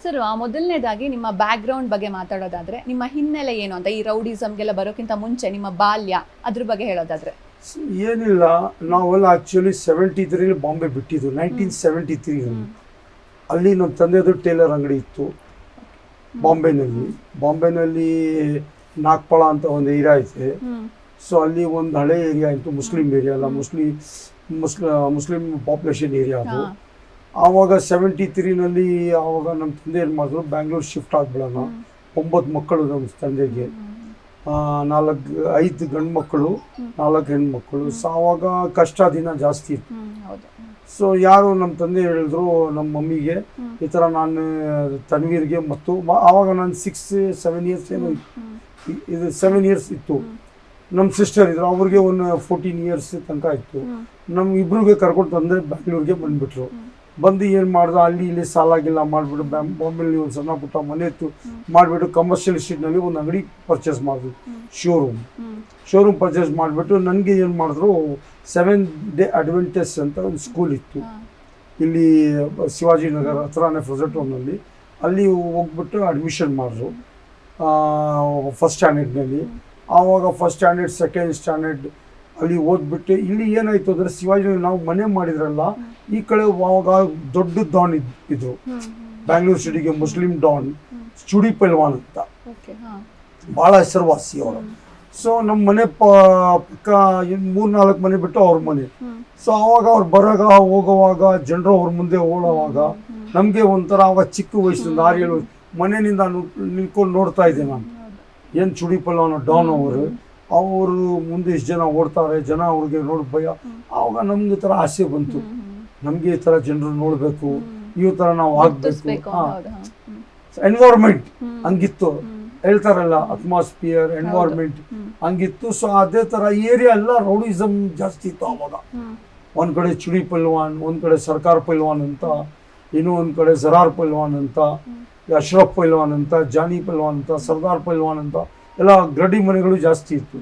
Sir ಮೊದಲನೇದಾಗಿ ನಿಮ್ಮ back ground ಬಗ್ಗೆ ಮಾತಾಡೋದಾದ್ರೆ ನಿಮ್ಮ ಹಿನ್ನೆಲೆ ಏನು ಅಂತ, ಈ ರೌಡಿಸಮ್ಗೆಲ್ಲ ಬರೋಕ್ಕಿಂತ ಮುಂಚೆ ನಿಮ್ಮ ಬಾಲ್ಯ ಅದ್ರ ಬಗ್ಗೆ ಹೇಳೋದಾದ್ರೆ? ಏನಿಲ್ಲ, ನಾವೆಲ್ಲ ಆ್ಯಕ್ಚುಲಿ 73 ಬಾಂಬೆ ಬಿಟ್ಟಿದ್ದು, 1973 ಅಲ್ಲಿ ನಮ್ಮ ತಂದೆದು ಟೇಲರ್ ಅಂಗಡಿ ಇತ್ತು ಬಾಂಬೆನಲ್ಲಿ ನಾಗ್ಪಳ ಅಂತ ಒಂದು ಏರಿಯಾ ಐತೆ. ಸೊ ಅಲ್ಲಿ ಒಂದು ಹಳೆ ಏರಿಯಾ ಇತ್ತು, ಮುಸ್ಲಿಂ ಏರಿಯಾ ಅಲ್ಲ, ಮುಸ್ಲಿಂ ಪಾಪ್ಯುಲೇಷನ್ ಏರಿಯಾ ಅದು. ಆವಾಗ 73ನಲ್ಲಿ ಆವಾಗ ನಮ್ಮ ತಂದೆ ಏನು ಮಾಡಿದ್ರು, ಬ್ಯಾಂಗ್ಳೂರ್ ಶಿಫ್ಟ್ ಆಗ್ಬಿಡೋಣ. 9 ಮಕ್ಕಳು ನಮ್ಮ ತಂದೆಗೆ, 5 ಗಂಡು ಮಕ್ಕಳು, 4 ಹೆಣ್ಮಕ್ಳು. ಸೊ ಆವಾಗ ಕಷ್ಟ ದಿನ ಜಾಸ್ತಿ ಇತ್ತು. ಸೊ ಯಾರು ನಮ್ಮ ತಂದೆ ಹೇಳಿದ್ರು ನಮ್ಮ ಮಮ್ಮಿಗೆ, ಈ ಥರ ನಾನು ತನ್ವೀರ್ಗೆ ಮತ್ತು ಆವಾಗ ನಾನು 6-7 ಇಯರ್ಸ್ ಏನೋ ಇದು 7 ಇಯರ್ಸ್ ಇತ್ತು. ನಮ್ಮ ಸಿಸ್ಟರ್ ಇದ್ರು, ಅವ್ರಿಗೆ ಒಂದು 14 ಇಯರ್ಸ್ ತನಕ ಇತ್ತು. ನಮ್ಮ ಇಬ್ರಿಗೆ ಕರ್ಕೊಂಡು ತಂದೆ ಬ್ಯಾಂಗ್ಳೂರಿಗೆ ಬಂದುಬಿಟ್ರು. ಬಂದು ಏನು ಮಾಡ್ದು, ಅಲ್ಲಿ ಇಲ್ಲಿ ಸಾಲಾಗಿಲ್ಲ ಮಾಡಿಬಿಟ್ಟು ಬಾಂಬೆಲಿ ಒಂದು ಸಣ್ಣ ಪುಟ್ಟ ಮನೆ ಇತ್ತು ಮಾಡಿಬಿಟ್ಟು ಕಮರ್ಷಿಯಲ್ ಸ್ಟ್ರೀಟ್ನಲ್ಲಿ ಒಂದು ಅಂಗಡಿ ಪರ್ಚೇಸ್ ಮಾಡಿದ್ರು, ಶೋರೂಮ್ ಪರ್ಚೇಸ್ ಮಾಡಿಬಿಟ್ಟು ನನಗೆ ಏನು ಮಾಡಿದ್ರು, 7th Day Adventist ಅಂತ ಒಂದು ಸ್ಕೂಲ್ ಇತ್ತು ಇಲ್ಲಿ ಶಿವಾಜಿನಗರ ಹತ್ರನೇ ಫೊಸೆಟೋನಲ್ಲಿ. ಅಲ್ಲಿ ಹೋಗ್ಬಿಟ್ಟು ಅಡ್ಮಿಷನ್ ಮಾಡಿದ್ರು ಫಸ್ಟ್ ಸ್ಟ್ಯಾಂಡರ್ಡ್ನಲ್ಲಿ. ಆವಾಗ ಫಸ್ಟ್ ಸ್ಟ್ಯಾಂಡರ್ಡ್, ಸೆಕೆಂಡ್ ಸ್ಟ್ಯಾಂಡರ್ಡ್ ಅಲ್ಲಿ ಓದ್ಬಿಟ್ಟು ಇಲ್ಲಿ ಏನಾಯ್ತು ಅಂದರೆ, ಶಿವಾಜಿ ನಾವು ಮನೆ ಮಾಡಿದ್ರಲ್ಲ, ಈ ಕಡೆ ಆವಾಗ ದೊಡ್ಡ ಡಾನ್ ಇದ್ರು ಬ್ಯಾಂಗ್ಳೂರ್ ಸಿಟಿಗೆ, ಮುಸ್ಲಿಂ ಡಾನ್ ಚುಡಿ ಪೈಲ್ವಾನ್ ಅಂತ, ಭಾಳ ಹೆಸರುವಾಸಿ ಅವರು. ಸೊ ನಮ್ಮ ಮನೆ ಪಕ್ಕ 3-4 ಮನೆ ಬಿಟ್ಟು ಅವ್ರ ಮನೆ. ಸೊ ಆವಾಗ ಅವ್ರು ಬರೋಗ ಹೋಗೋವಾಗ ಜನರು ಅವ್ರ ಮುಂದೆ ಓಡೋವಾಗ ನಮಗೆ ಒಂಥರ ಆವಾಗ ಚಿಕ್ಕ ವಯಸ್ಸಿನಿಂದ 6-7 ಮನೆಯಿಂದ ನಿಂತ್ಕೊಂಡು ನೋಡ್ತಾ ಇದ್ದೆ ನಾನು, ಏನು ಚುಡಿ ಪೈಲ್ವಾನ್ ಡಾನ್ ಅವರು ಮುಂದೆ ಇಷ್ಟು ಜನ ಓಡ್ತಾರೆ, ಜನ ಅವ್ರಿಗೆ ನೋಡಿ ಭಯ. ಆವಾಗ ನಮ್ಗೆ ಈ ಥರ ಆಸೆ ಬಂತು, ನಮಗೆ ಈ ಥರ ಜನರು ನೋಡಬೇಕು, ಈ ಥರ ನಾವು ಆಗಬೇಕು. ಎನ್ವೈರ್ಮೆಂಟ್ ಹಂಗಿತ್ತು, ಹೇಳ್ತಾರಲ್ಲ ಅಟ್ಮಾಸ್ಫಿಯರ್ ಎನ್ವೈರ್ಮೆಂಟ್ ಹಂಗಿತ್ತು. ಸೊ ಅದೇ ಥರ ಏರಿಯಾ ಎಲ್ಲ ರೌಡಿಸಮ್ ಜಾಸ್ತಿ ಇತ್ತು ಆವಾಗ. ಒಂದು ಕಡೆ ಚುಡಿ ಪೈಲ್ವಾನ್, ಒಂದು ಕಡೆ ಸರ್ಕಾರ ಪೈಲ್ವಾನ್ ಅಂತ, ಇನ್ನೂ ಒಂದು ಕಡೆ ಜರಾರ್ ಪೈಲ್ವಾನ್ ಅಂತ, ಅಶ್ರಫ್ ಪೈಲ್ವಾನ್ ಅಂತ, ಜಾನಿ ಪೈಲ್ವಾನ್ ಅಂತ, ಸರ್ದಾರ್ ಪೈಲ್ವಾನ್ ಅಂತ ಎಲ್ಲ ಗಡಿ ಮನೆಗಳು ಜಾಸ್ತಿ ಇತ್ತು.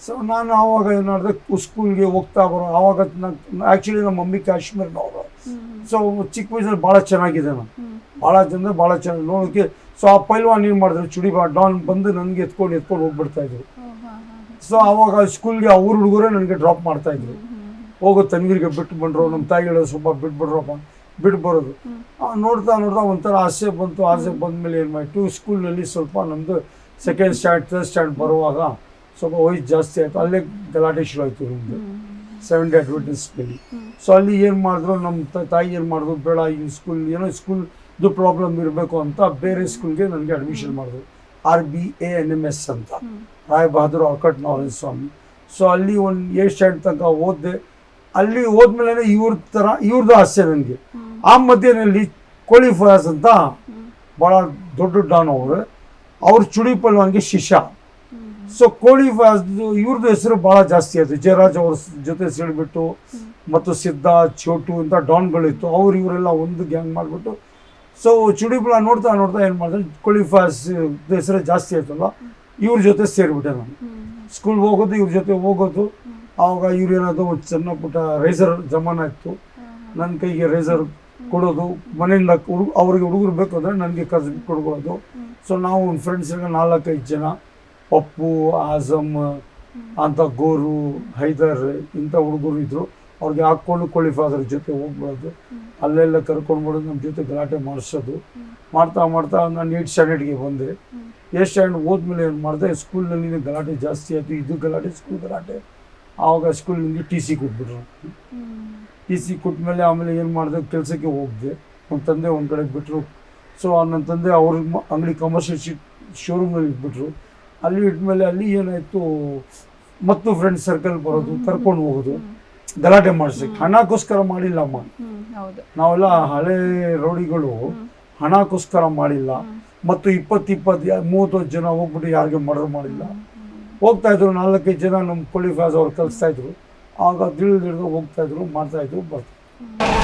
ಸೊ ನಾನು ಆವಾಗ ಏನು ಮಾಡಿದೆ, ಸ್ಕೂಲ್ಗೆ ಹೋಗ್ತಾ ಬರೋ ಆವಾಗ ಆ್ಯಕ್ಚುಲಿ ನಮ್ಮ ಮಮ್ಮಿ ಕಾಶ್ಮೀರ್ನವರು. ಸೊ ಚಿಕ್ಕ ವಯಸ್ಸಲ್ಲಿ ಭಾಳ ಚೆನ್ನಾಗಿದೆ, ನಾನು ಭಾಳ ಚೆನ್ನಾಗಿ ನೋಡೋಕ್ಕೆ. ಸೊ ಆ ಪೈಲ್ವಾನ್ ಏನು ಮಾಡಿದ್ರು, ಚುಡಿ ಡಾನ್ ಬಂದು ನನಗೆ ಎತ್ಕೊಂಡು ಹೋಗ್ಬಿಡ್ತಾಯಿದ್ರು. ಸೊ ಆವಾಗ ಸ್ಕೂಲ್ಗೆ ಅವ್ರ ಹುಡುಗರೇ ನನಗೆ ಡ್ರಾಪ್ ಮಾಡ್ತಾಯಿದ್ರು, ಹೋಗೋ ತನ್ವೀರ್ಗೆ ಬಿಟ್ಟು ಬಂದರು, ನಮ್ಮ ತಾಯಿ ಹೇಳೋದು ಸ್ವಲ್ಪ ಬಿಟ್ಬಿಡ್ರಪ್ಪ, ಬಿಟ್ಟು ಬರೋದು. ನೋಡ್ತಾ ಒಂಥರ ಆಸೆ ಬಂತು. ಆಸೆ ಬಂದಮೇಲೆ ಏನು ಮಾಡಿಟ್ಟು, ಸ್ಕೂಲ್ನಲ್ಲಿ ಸ್ವಲ್ಪ ನಮ್ಮದು ಸೆಕೆಂಡ್ ಸ್ಟ್ಯಾಂಡ್, ಥರ್ಡ್ ಸ್ಟ್ಯಾಂಡ್ ಬರುವಾಗ ಸ್ವಲ್ಪ ವಯಸ್ಸು ಜಾಸ್ತಿ ಆಯಿತು. ಅಲ್ಲೇ ಗಲಾಟೆ ಶುರು ಆಯಿತು ನಮ್ಮದು 7th Day Adventistನಲ್ಲಿ. ಸೊ ಅಲ್ಲಿ ಏನು ಮಾಡಿದ್ರು, ನಮ್ಮ ತಾಯಿ ಏನು ಮಾಡಿದ್ರು, ಬೇಡ ಈ ಸ್ಕೂಲ್ ಏನೋ ಸ್ಕೂಲ್ದು ಪ್ರಾಬ್ಲಮ್ ಇರಬೇಕು ಅಂತ ಬೇರೆ ಸ್ಕೂಲ್ಗೆ ನನಗೆ ಅಡ್ಮಿಷನ್ ಮಾಡಿದ್ರು, RBANMS ಅಂತ, ರಾಯ್ ಬಹದ್ದೂರ್ ಆರ್ಕಟ್ ನಾರಾಯಣ ಸ್ವಾಮಿ. ಸೊ ಅಲ್ಲಿ ಒಂದು 8th ಸ್ಟ್ಯಾಂಡ್ ತನಕ ಓದಿದೆ. ಅಲ್ಲಿ ಹೋದ್ಮೇಲೆ ಇವ್ರದ್ದು ಆಸೆ ನನಗೆ. ಆ ಮಧ್ಯದಲ್ಲಿ ಕೋಳಿ ಫಯಾಜ್ ಅಂತ ಭಾಳ ದೊಡ್ಡ ಡಾನ್ ಅವ್ರು ಚುಡಿ ಪೈಲ್ವಾನ್ಗೆ ಶಿಷ್ಯ. ಸೊ ಕೋಳಿ ಫಯಾಜ್ದು ಇವ್ರದ್ದು ಹೆಸರು ಭಾಳ ಜಾಸ್ತಿ ಆಯಿತು. ಜಯರಾಜ್ ಅವ್ರ ಜೊತೆ ಸೇರಿಬಿಟ್ಟು ಮತ್ತು ಸಿದ್ಧ, ಚೋಟು ಅಂತ ಡಾನ್ಗಳಿತ್ತು. ಇವರೆಲ್ಲ ಒಂದು ಗ್ಯಾಂಗ್ ಮಾಡಿಬಿಟ್ಟು ಸೊ ಚುಡಿ ಪೈಲ್ವಾನ್ ನೋಡ್ತಾ ಏನು ಮಾಡಿದ್ರೆ, ಕೋಳಿ ಫಯಾಜ್ ಹೆಸರು ಜಾಸ್ತಿ ಆಯ್ತಲ್ಲ, ಇವ್ರ ಜೊತೆ ಸೇರಿಬಿಟ್ಟೆ ನಾನು. ಸ್ಕೂಲ್ಗೆ ಹೋಗೋದು, ಇವ್ರ ಜೊತೆ ಹೋಗೋದು. ಆವಾಗ ಇವ್ರು ಏನಾದ್ರು ಒಂದು ಸಣ್ಣ ಪುಟ್ಟ ರೇಸರ್ ಜಮಾನ ಇತ್ತು, ನನ್ನ ಕೈಗೆ ರೇಸರ್ ಕೊಡೋದು, ಮನೆಯಿಂದ ಅವ್ರಿಗೆ ಹುಡುಗರು ಬೇಕು ಅಂದರೆ ನನಗೆ ಕರ್ಸಿ ಕೊಡ್ಕೊಳ್ಳೋದು. ಸೊ ನಾವು ಒಂದು ಫ್ರೆಂಡ್ಸ್ಗೆ 4-5 ಜನ, ಪಪ್ಪು, ಆಜಮ್ ಅಂತ, ಗೋರು, ಹೈದರ್ ಇಂಥ ಹುಡುಗರು ಇದ್ದರು. ಅವ್ರಿಗೆ ಹಾಕ್ಕೊಂಡು ಕೋಳಿ ಫಾದರ್ ಜೊತೆ ಹೋಗ್ಬಿಡೋದು, ಅಲ್ಲೆಲ್ಲ ಕರ್ಕೊಂಡ್ಬಿಡೋದು, ನಮ್ಮ ಜೊತೆ ಗಲಾಟೆ ಮಾಡಿಸೋದು. ಮಾಡ್ತಾ ನಾನು 8th ಸ್ಟ್ಯಾಂಡರ್ಡ್ಗೆ ಬಂದೆ. 8th ಸ್ಟ್ಯಾಂಡರ್ಡ್ ಹೋದ್ಮೇಲೆ ಏನು ಮಾಡಿದೆ, ಸ್ಕೂಲ್ನಲ್ಲಿ ಗಲಾಟೆ ಜಾಸ್ತಿ ಆಯಿತು, ಇದು ಗಲಾಟೆ, ಸ್ಕೂಲ್ ಗಲಾಟೆ. ಆವಾಗ ಸ್ಕೂಲ್ನಿಂದ TC ಕೊಟ್ಬಿಟ್ರು. TC ಕೊಟ್ಟಮೇಲೆ ಆಮೇಲೆ ಏನು ಮಾಡಿದೆ, ಕೆಲಸಕ್ಕೆ ಹೋಗಿದ್ದೆ. ನಮ್ಮ ತಂದೆ ಒಂದು ಕಡೆ ಬಿಟ್ಟರು. ಸೊ ನನ್ನ ತಂದೆ ಅವ್ರ ಅಂಗಡಿ ಕಮರ್ಷಿಯಲ್ ಶೋರೂಮ್ನಲ್ಲಿ ಇಟ್ಬಿಟ್ರು. ಅಲ್ಲಿ ಇಟ್ಮೇಲೆ ಅಲ್ಲಿ ಏನಾಯಿತು, ಮತ್ತು ಫ್ರೆಂಡ್ಸ್ ಸರ್ಕಲ್ ಬರೋದು, ಕರ್ಕೊಂಡು ಹೋಗೋದು, ಗಲಾಟೆ ಮಾಡಿಸೋಕ್ಕೆ. ಹಣಕ್ಕೋಸ್ಕರ ಮಾಡಿಲ್ಲಮ್ಮ, ನಾವೆಲ್ಲ ಹಳೆ ರೌಡಿಗಳು ಹಣಕ್ಕೋಸ್ಕರ ಮಾಡಿಲ್ಲ. ಮತ್ತು 20-30 ಜನ ಹೋಗ್ಬಿಟ್ಟು ಯಾರಿಗೆ ಮರ್ಡರ್ ಮಾಡಿಲ್ಲ. ಹೋಗ್ತಾಯಿದ್ರು 4-5 ಜನ ನಮ್ಮ ಕೋಳಿ ಫಯಾಜ್ ಅವ್ರು ಕಲಿಸ್ತಾಯಿದ್ರು. ಆಗ ತಿಳಿದು ಹೋಗ್ತಾಯಿದ್ರು, ಮಾಡ್ತಾಯಿದ್ರು, ಬರ್ತಾರೆ.